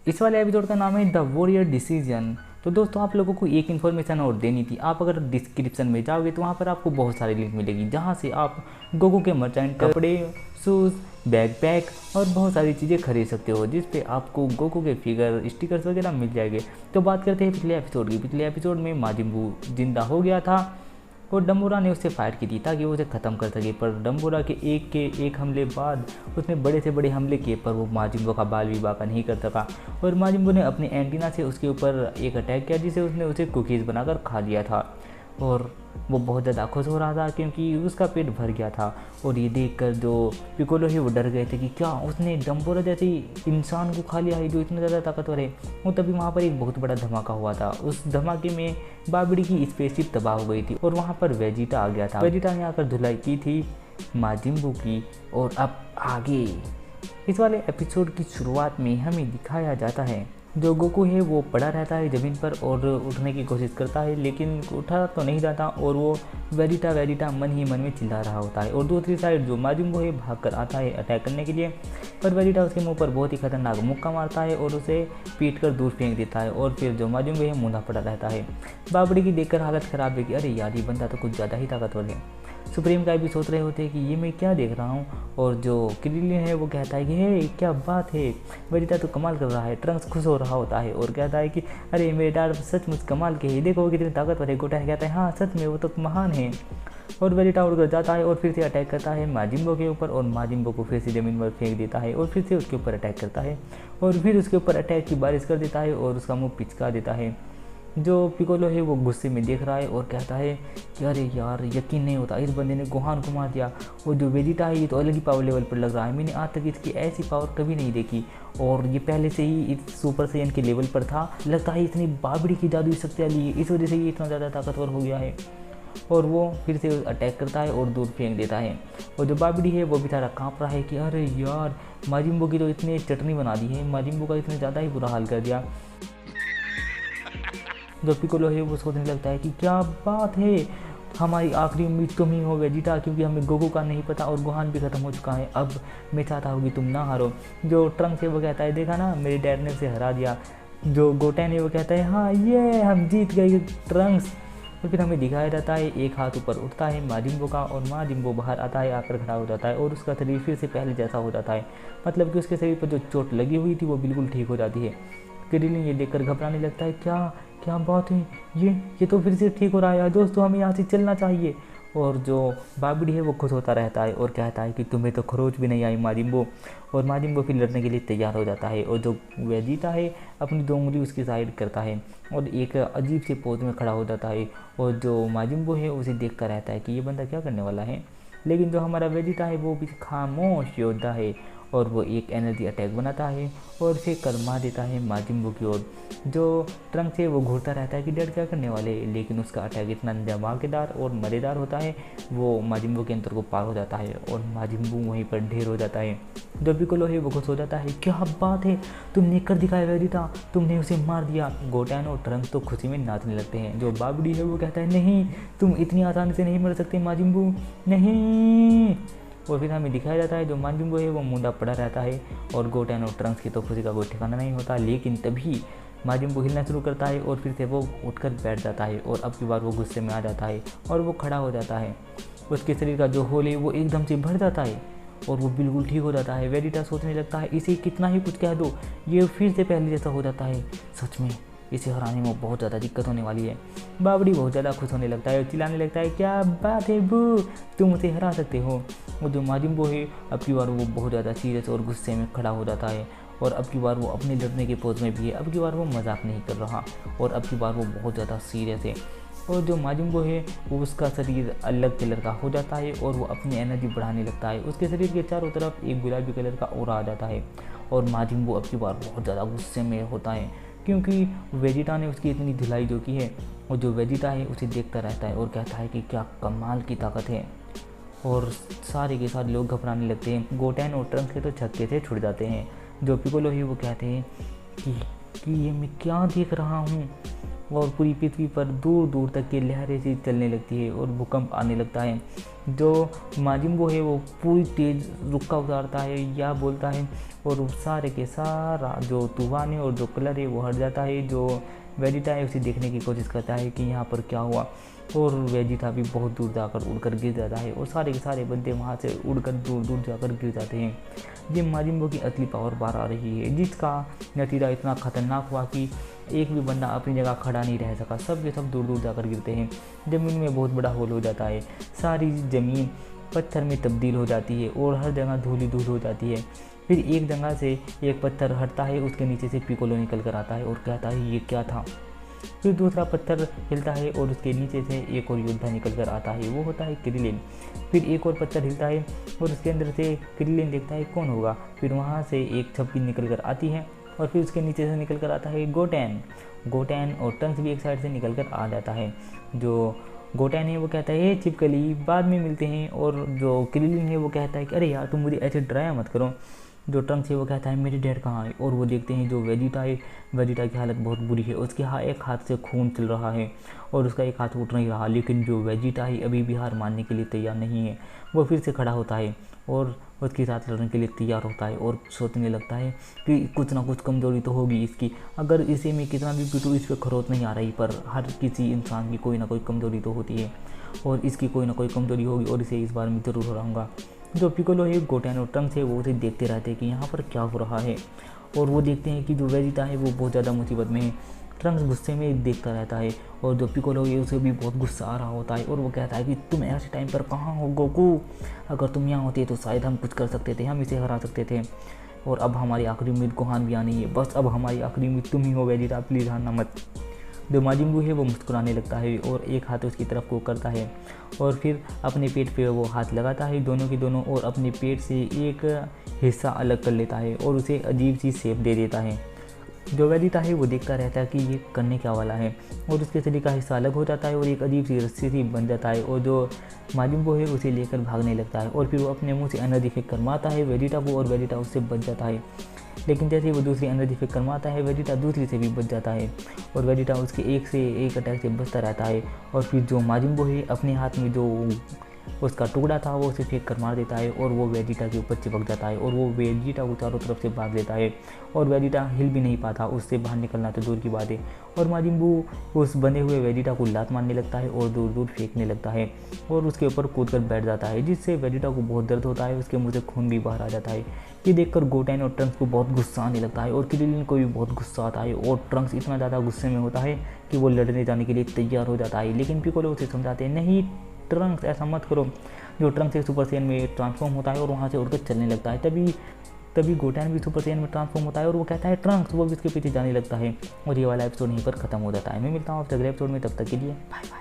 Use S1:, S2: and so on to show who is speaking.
S1: इस वाले एपिसोड का नाम है द वॉरियर डिसीजन। तो दोस्तों आप लोगों को एक इन्फॉर्मेशन और देनी थी। आप अगर डिस्क्रिप्शन में जाओगे तो वहाँ पर आपको बहुत सारी लिंक मिलेगी जहाँ से आप गोकू के मर्चेंट कपड़े, शूज़, बैकपैक और बहुत सारी चीज़ें खरीद सकते हो, जिस पे आपको गोकू के फिगर, स्टिकर्स वगैरह मिल जाएंगे। तो बात करते हैं पिछले एपिसोड की। पिछले एपिसोड में माजिन बू जिंदा हो गया था और डम्बोरा ने उससे फायर की थी ताकि वो उसे ख़त्म कर सके, पर डम्बोरा के एक हमले बाद उसने बड़े से बड़े हमले किए, पर वो माजिम्बो का बाल विवाह नहीं कर सका और माजिम्बो ने अपनी एंटीना से उसके ऊपर एक अटैक किया जिसे उसने उसे कुकीज़ बनाकर खा लिया था। और वो बहुत ज़्यादा खुश हो रहा था क्योंकि उसका पेट भर गया था। और ये देखकर जो पिकोलो है वो डर गए थे कि क्या उसने डम्बोरा जैसे इंसान को खा लिया है जो इतना ज़्यादा ताकतवर है। और तभी वहाँ पर एक बहुत बड़ा धमाका हुआ था। उस धमाके में बाबिडी की स्पेसशिप तबाह हो गई थी और वहाँ पर वेजिटा आ गया था। वेजिटा ने आकर धुलाई की थी माजिम्बू की। और अब आगे इस वाले एपिसोड की शुरुआत में हमें दिखाया जाता है जो गोकू है वो पड़ा रहता है ज़मीन पर और उठने की कोशिश करता है, लेकिन उठा तो नहीं जाता और वो वेजिटा मन ही मन में चिल्ला रहा होता है। और दूसरी साइड जो माजिम्बू है भागकर आता है अटैक करने के लिए, पर वेजिटा उसके मुंह पर बहुत ही खतरनाक मुक्का मारता है और उसे पीट कर दूर फेंक देता है। और फिर जो माजिम्बू है मुंधा पड़ा रहता है। बाबड़ी की देखकर हालत ख़राब है कि अरे यार ये बंदा तो कुछ ज़्यादा ही ताकतवर है। सुप्रीम का भी सोच रहे होते हैं कि ये मैं क्या देख रहा हूँ। और जो क्रिलिन है वो कहता है कि हे क्या बात है, वेजिटा तो कमाल कर रहा है। ट्रंक्स खुश हो रहा होता है और कहता है कि अरे मेरे डैड सचमुच कमाल के है, देखो वो कितने ताकतवर है। गोटा कहता है हाँ सच में वो तो महान है। और वेजिटा उड़कर जाता है और फिर से अटैक करता है माजिम्बो के ऊपर और माजिम्बो को फिर से ज़मीन पर फेंक देता है और फिर से उसके ऊपर अटैक करता है और फिर उसके ऊपर अटैक की बारिश कर देता है और उसका मुँह पिचका देता है। जो पिकोलो है वो गुस्से में देख रहा है और कहता है कि अरे यार यकीन नहीं होता, इस बंदे ने गोहान को मार दिया। और जो वेजिटा है ये तो अलग ही पावर लेवल पर लग रहा है, मैंने आज तक इसकी ऐसी पावर कभी नहीं देखी और ये पहले से ही इस सुपर सैयन के लेवल पर था। लगता है इतनी बाबड़ी की जादुई शक्तियाँ ली है, इस वजह से ये इतना ज़्यादा ताकतवर हो गया है। और वो फिर से अटैक करता है और दूर फेंक देता है। और जो बाबड़ी है वो बेचारा काँप रहा है कि अरे यार माजिम्बो की तो इतनी चटनी बना दी है, माजिम्बो का इतने ज़्यादा ही बुरा हाल कर दिया। जो पिकोलो है वो सोचने लगता है कि क्या बात है, हमारी आखिरी उम्मीद तुम ही हो वेजिटा, क्योंकि हमें गोकू का नहीं पता और गोहान भी खत्म हो चुका है। अब मैं चाहता हूँ कि तुम ना हारो। जो ट्रंक्स है वो कहता है देखा ना मेरे डैड ने उसे हरा दिया। जो गोटेन है वो कहता है हाँ ये हम जीत गए ट्रंक्स। तो फिर हमें दिखाया जाता है एक हाथ ऊपर उठता है माजिम्बो का और माजिम्बो बाहर आता है, आकर खड़ा हो जाता है और उसका शरीर फिर से पहले जैसा हो जाता है। मतलब कि उसके शरीर पर जो चोट लगी हुई थी वो बिल्कुल ठीक हो जाती है। क्रिलिन ये देखकर घबराने लगता है, क्या क्या बात है, ये तो फिर से ठीक हो रहा है दोस्तों, हमें यहाँ से चलना चाहिए। और जो बाबड़ी है वो खुश होता रहता है और कहता है कि तुम्हें तो खरोच भी नहीं आई माजिम्बो। और माजिम्बो फिर लड़ने के लिए तैयार हो जाता है और जो वेजिटा है अपनी 2 उंगली उसकी साइड करता है और एक अजीब से पोज में खड़ा हो जाता है। और जो माजिम्बो है उसे देखता रहता है कि ये बंदा क्या करने वाला है। लेकिन जो हमारा वेजिटा है वो भी खामोश योद्धा है और वो एक एनर्जी अटैक बनाता है और उसे कर्मा देता है माजिम्बो की ओर। जो ट्रंक से वो घूरता रहता है कि डैड क्या करने वाले, लेकिन उसका अटैक इतना धमाकेदार और मज़ेदार होता है वो माजिम्बो के अंतर को पार हो जाता है और माजिम्बो वहीं पर ढेर हो जाता है। जो पिकोलो है वो खुश हो जाता है, क्या बात है, तुमने कर दिखाया वेजिटा, तुमने उसे मार दिया। गोटैन और ट्रंक तो खुशी में नाचने लगते हैं। जो बाबड़ी है वो कहता है नहीं तुम इतनी आसानी से नहीं मर सकते माजिम्बो, नहीं। और फिर हमें दिखाया जाता है जो माजिम्बो है वो मुंडा पड़ा रहता है और गोटेन और ट्रंक्स की तो खुशी का कोई ठिकाना नहीं होता। लेकिन तभी माजिम्बो हिलना शुरू करता है और फिर से वो उठकर बैठ जाता है और अब की बार वो गुस्से में आ जाता है और वो खड़ा हो जाता है। उसके शरीर का जो होल है वो एकदम से भर जाता है और वो बिल्कुल ठीक हो जाता है। वेजिटा सोचने लगता है इसे कितना ही कुछ कह दो ये फिर से पहले जैसा हो जाता है, सच में इसे हराने में बहुत ज़्यादा दिक्कत होने वाली है। बाबड़ी बहुत ज़्यादा खुश होने लगता है और चिल्लाने लगता है, क्या बात है बू, तुम उसे हरा सकते हो। और जो माजिम्बो है अब की बार वो बहुत ज़्यादा सीरियस और गुस्से में खड़ा हो जाता है और अब की बार वो अपने लड़ने के पोज में भी है। अब की बार वो मजाक नहीं कर रहा और अब की बार वो बहुत ज़्यादा सीरियस है। और जो माजिम्बो है वो उसका शरीर अलग कलर का हो जाता है और वो अपनी एनर्जी बढ़ाने लगता है। उसके शरीर के चारों तरफ एक गुलाबी कलर का ऑरा आ जाता है और माजिम्बो अब की बार बहुत ज़्यादा गुस्से में होता है क्योंकि वेजिटा ने उसकी इतनी धुलाई जो की है। और जो वेजिटा है उसे देखता रहता है और कहता है कि क्या कमाल की ताकत है। और सारे के सारे लोग घबराने लगते हैं। गोटेन और ट्रंक्स के तो छक्के से छुट जाते हैं। जो पिकोलो है वो कहते हैं कि ये मैं क्या देख रहा हूँ। और पूरी पृथ्वी पर दूर दूर तक की लहरें सी चलने लगती है और भूकंप आने लगता है। जो माजिम बू है वो पूरी तेज़ रुक्का उतारता है या बोलता है और सारे के सारा जो तूफान है और जो कलर है वो हट जाता है। जो वेजिटा है उसे देखने की कोशिश करता है कि यहाँ पर क्या हुआ, और वेजिटा भी बहुत दूर जाकर उड़कर गिर जाता है और सारे के सारे बंदे वहाँ से उड़कर दूर दूर जाकर गिर जाते हैं। ये माजिम बू की असली पावर बाहर आ रही है, जिसका नतीजा इतना खतरनाक हुआ कि एक भी बंदा अपनी जगह खड़ा नहीं रह सका, सब के सब दूर दूर जाकर गिरते हैं। ज़मीन में बहुत बड़ा होल हो जाता है, सारी ज़मीन पत्थर में तब्दील हो जाती है और हर जगह धूल ही धूल हो जाती है। फिर एक जगह से एक पत्थर हटता है, उसके नीचे से पिकोलो निकल कर आता है और कहता है ये क्या था। फिर दूसरा पत्थर हिलता है और उसके नीचे से एक और योद्धा निकल कर आता है, वो होता है क्रिलिन। फिर एक और पत्थर हिलता है और उसके अंदर से क्रिलिन देखता है कौन होगा। फिर वहाँ से एक छपकी निकल कर आती है और फिर उसके नीचे से निकल कर आता है गोटेन। गोटेन और ट्रंक्स भी एक साइड से निकल कर आ जाता है। जो गोटेन है वो कहता है छिपकली बाद में मिलते हैं, और जो क्रिलिन है वो कहता है कि अरे यार तुम मुझे ऐसे डराया मत करो। जो ट्रंक्स है वो कहता है मेरे डैड कहाँ है, और वो देखते हैं जो वेजिटा है, वेजिटा की हालत बहुत बुरी है, उसके एक हाथ से खून चल रहा है और उसका एक हाथ उठ नहीं रहा। लेकिन जो वेजिटा है अभी भी हार मानने के लिए तैयार नहीं है, वो फिर से खड़ा होता है और उसके साथ लड़ने के लिए तैयार होता है और सोचने लगता है कि कुछ ना कुछ कमज़ोरी तो होगी इसकी, अगर इसे मैं कितना भी पीटूँ इस पर खरोच नहीं आ रही, पर हर किसी इंसान की कोई ना कोई कमज़ोरी तो होती है और इसकी कोई ना कोई कमज़ोरी होगी और इसे इस बार मैं ज़रूर हराऊंगा। जो पिकोलो है, गोटेन और ट्रंक्स है वो उसे देखते रहते हैं कि यहाँ पर क्या हो रहा है, और वो देखते हैं कि जो वेजिटा है वो बहुत ज़्यादा मुसीबत में है। ट्रंक्स गुस्से में देखता रहता है और जो पिकोलो है उसे भी बहुत गुस्सा आ रहा होता है और वो कहता है कि तुम ऐसे टाइम पर कहाँ हो गोकू, अगर तुम यहाँ होते तो शायद हम कुछ कर सकते थे, हम इसे हरा सकते थे, और अब हमारी आखिरी उम्मीद गोहान भी आनी है, बस अब हमारी आखिरी उम्मीद तुम ही हो वेजिटा, प्लीज़ हारना मत। जो माजिम बू है वो मुस्कुराने लगता है और एक हाथ उसकी तरफ को करता है और फिर अपने पेट पे वो हाथ लगाता है दोनों के दोनों, और अपने पेट से एक हिस्सा अलग कर लेता है और उसे अजीब सी शेप दे देता है। जो वेजिटा है वो देखता रहता है कि ये करने क्या वाला है, और उसके शरीर का हिस्सा अलग हो जाता है और एक अजीब सी रस्सी सी बन जाता है, और जो माजिम बू है उसे लेकर भागने लगता है और फिर वो अपने मुंह से एनर्जी फेंक कर मारता है वेजिटा को और वेजिटा उससे बच जाता है। लेकिन जैसे ही वो दूसरी एनर्जी फेंक कर मारता है वेजिटा दूसरी से भी बच जाता है और वेजिटा उसके एक से एक अटैक से बचता रहता है। और फिर जो माजिम बू है अपने हाथ में जो उसका टुकड़ा था वो उसे फेंक कर मार देता है और वो वेजिटा के ऊपर चिपक जाता है और वो वेजिटा को चारों तरफ से भाग देता है और वेजिटा हिल भी नहीं पाता, उससे बाहर निकलना तो दूर की बात है। और माजिम बू उस बंधे हुए वेजिटा को लात मारने लगता है और दूर दूर फेंकने लगता है और उसके ऊपर कूद कर बैठ जाता है, जिससे वेजिटा को बहुत दर्द होता है, उसके मुँह से खून भी बाहर आ जाता है। ये देखकर गोटेन और ट्रंक्स को बहुत गुस्सा आने लगता है और क्रिलिन को भी बहुत गुस्सा आता है और ट्रंक्स इतना ज़्यादा गुस्से में होता है कि वो लड़ने जाने के लिए तैयार हो जाता है। लेकिन पिकोलो उसे समझाते हैं नहीं ट्रंक्स ऐसा मत करो। जो ट्रंक्स एक सुपर सैयन में ट्रांसफॉर्म होता है और वहाँ से उड़कर चलने लगता है। तभी गोटेन भी सुपर सैयन में ट्रांसफॉर्म होता है और वो कहता है ट्रंक्स, वो भी उसके पीछे जाने लगता है। और ये वाला एपिसोड यहीं पर खत्म हो जाता है। मैं मिलता हूँ आपसे अगले एपिसोड में, तब तक के लिए बाय बाय।